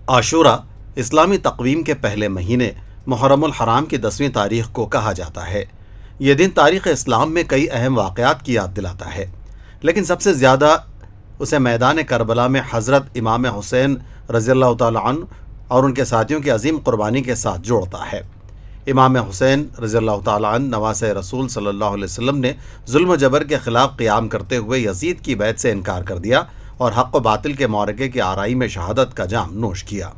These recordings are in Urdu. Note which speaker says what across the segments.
Speaker 1: عاشورہ اسلامی تقویم کے پہلے مہینے محرم الحرام کی 10ویں تاریخ کو کہا جاتا ہے۔ یہ دن تاریخ اسلام میں کئی اہم واقعات کی یاد دلاتا ہے، لیکن سب سے زیادہ اسے میدان کربلا میں حضرت امام حسین رضی اللہ تعالی عنہ اور ان کے ساتھیوں کی عظیم قربانی کے ساتھ جوڑتا ہے۔ امام حسین رضی اللہ تعالی عنہ نواسۂ رسول صلی اللہ علیہ وسلم نے ظلم و جبر کے خلاف قیام کرتے ہوئے یزید کی بیعت سے انکار کر دیا اور حق و باطل کے معرکے کی آرائی میں شہادت کا جام نوش کیا۔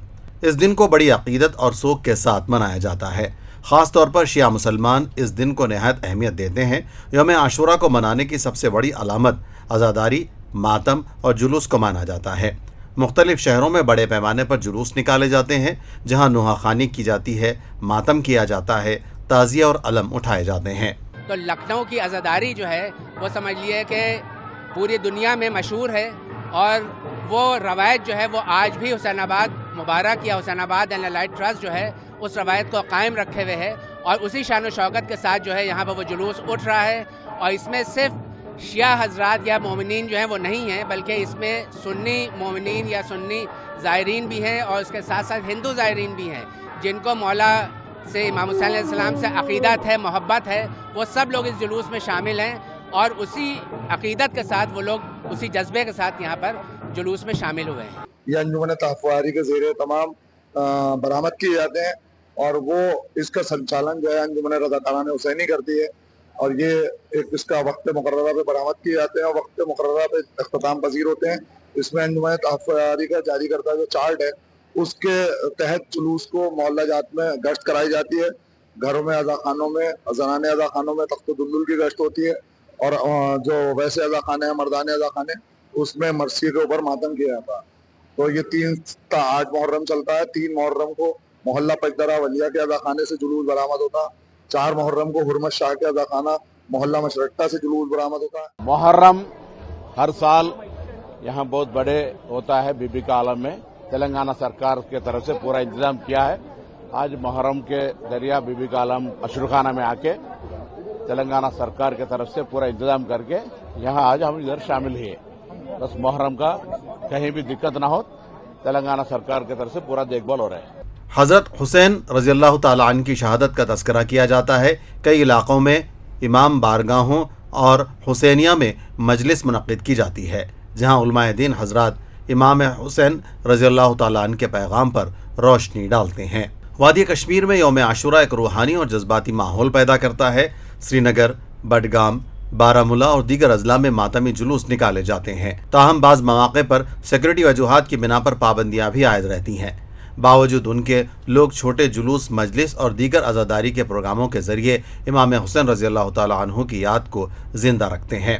Speaker 1: اس دن کو بڑی عقیدت اور سوگ کے ساتھ منایا جاتا ہے۔ خاص طور پر شیعہ مسلمان اس دن کو نہایت اہمیت دیتے ہیں۔ یوم عاشورہ کو منانے کی سب سے بڑی علامت عزاداری، ماتم اور جلوس کو مانا جاتا ہے۔ مختلف شہروں میں بڑے پیمانے پر جلوس نکالے جاتے ہیں، جہاں نوحہ خوانی کی جاتی ہے، ماتم کیا جاتا ہے، تعزیہ اور علم اٹھائے جاتے ہیں۔
Speaker 2: تو لکھنؤ کی عزاداری جو ہے وہ سمجھ لیے کہ پوری دنیا میں مشہور ہے، اور وہ روایت جو ہے وہ آج بھی حسین آباد مبارک یا حسین آباد اینڈ لائٹ ٹرسٹ جو ہے اس روایت کو قائم رکھے ہوئے ہے، اور اسی شان و شوکت کے ساتھ جو ہے یہاں پر وہ جلوس اٹھ رہا ہے۔ اور اس میں صرف شیعہ حضرات یا مومنین جو ہیں وہ نہیں ہیں، بلکہ اس میں سنی مومنین یا سنی زائرین بھی ہیں، اور اس کے ساتھ ساتھ ہندو زائرین بھی ہیں جن کو مولا سے، امام حسین علیہ السلام سے عقیدت ہے، محبت ہے، وہ سب لوگ اس جلوس میں شامل ہیں، اور اسی عقیدت کے ساتھ وہ لوگ اسی جذبے کے ساتھ یہاں پر جلوس میں شامل ہوئے ہیں۔
Speaker 3: یہ انجمن تحفظ کے زیر تمام برآمد کیے جاتے ہیں، اور وہ اس کا سنچالن جو ہے انجمن رضاکارانہ حسینی کرتی ہے، اور یہ ایک اس کا وقت مقررہ پہ برآمد کیے جاتے ہیں اور وقت مقررہ پہ اختتام پذیر ہوتے ہیں۔ اس میں انجمن تحفظ کا جاری کردہ جو چارٹ ہے اس کے تحت جلوس کو محلہ جات میں گشت کرائی جاتی ہے، گھروں میں عزا خانوں میں، زنانے عزا خانوں میں تخت و دلدل کی گشت ہوتی ہے، اور جو ویسے عزا خانے ہیں، مردان عزا خانے، اس میں مرثیے کے اوپر ماتم کیا جاتا ہے۔ تو یہ 3 تا 8 محرم چلتا ہے۔ 3 محرم کو محلہ پجدرہ ولیہ کے عزا خانے سے جلوس برآمد ہوتا ہے۔ 4 محرم کو حرمت شاہ کے عزا خانہ محلہ مشرقہ سے جلوس برآمد ہوتا ہے۔
Speaker 4: محرم ہر سال یہاں بہت بڑے ہوتا ہے بی بی کا عالم میں۔ تلنگانہ سرکار کی طرف سے پورا انتظام کیا ہے۔ آج محرم کے ذریعہ بی بی کا عالم اشرخانہ میں آ کے تلنگانہ سرکار کی طرف سے پورا انتظام کر کے یہاں آج ہم ادھر شامل ہوئے۔ بس محرم کا کہیں بھی دقت نہ ہو، تلنگانہ سرکار کی طرف سے پورا دیکھ بھال ہو رہا ہے۔
Speaker 1: حضرت حسین رضی اللہ تعالی عنہ کی شہادت کا تذکرہ کیا جاتا ہے۔ کئی علاقوں میں امام بارگاہوں اور حسینیہ میں مجلس منعقد کی جاتی ہے، جہاں علماء دین حضرات امام حسین رضی اللہ تعالی عنہ کے پیغام پر روشنی ڈالتے ہیں۔ وادی کشمیر میں یوم عاشورہ ایک روحانی اور جذباتی ماحول پیدا کرتا ہے۔ سری نگر، بڈگام، بارہ مولہ اور دیگر اضلاع میں ماتمی جلوس نکالے جاتے ہیں، تاہم بعض مواقع پر سیکورٹی وجوہات کی بنا پر پابندیاں بھی عائد رہتی ہیں۔ باوجود ان کے لوگ چھوٹے جلوس، مجلس اور دیگر عزاداری کے پروگراموں کے ذریعے امام حسین رضی اللہ تعالی عنہ کی یاد کو زندہ رکھتے ہیں۔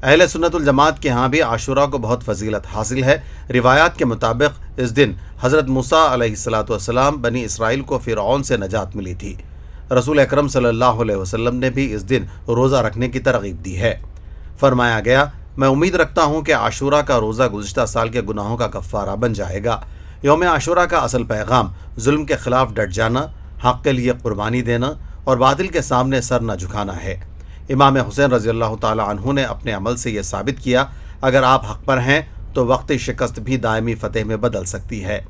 Speaker 1: اہل سنت الجماعت کے ہاں بھی عاشورہ کو بہت فضیلت حاصل ہے۔ روایات کے مطابق اس دن حضرت موسیٰ علیہ السلام بنی اسرائیل کو فرعون سے نجات ملی تھی۔ رسول اکرم صلی اللہ علیہ وسلم نے بھی اس دن روزہ رکھنے کی ترغیب دی ہے۔ فرمایا گیا، میں امید رکھتا ہوں کہ عاشورہ کا روزہ گزشتہ سال کے گناہوں کا کفارہ بن جائے گا۔ یوم عاشورہ کا اصل پیغام ظلم کے خلاف ڈٹ جانا، حق کے لیے قربانی دینا اور باطل کے سامنے سر نہ جھکانا ہے۔ امام حسین رضی اللہ تعالی عنہ نے اپنے عمل سے یہ ثابت کیا، اگر آپ حق پر ہیں تو وقتی شکست بھی دائمی فتح میں بدل سکتی ہے۔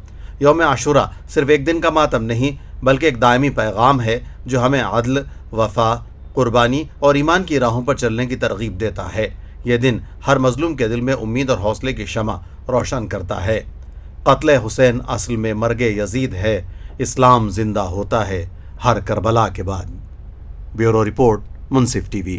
Speaker 1: یوم عاشورہ صرف ایک دن کا ماتم نہیں، بلکہ ایک دائمی پیغام ہے جو ہمیں عدل، وفا، قربانی اور ایمان کی راہوں پر چلنے کی ترغیب دیتا ہے۔ یہ دن ہر مظلوم کے دل میں امید اور حوصلے کی شمع روشن کرتا ہے۔ قتل حسین اصل میں مرگ یزید ہے، اسلام زندہ ہوتا ہے ہر کربلا کے بعد۔ بیورو رپورٹ، منصف ٹی وی۔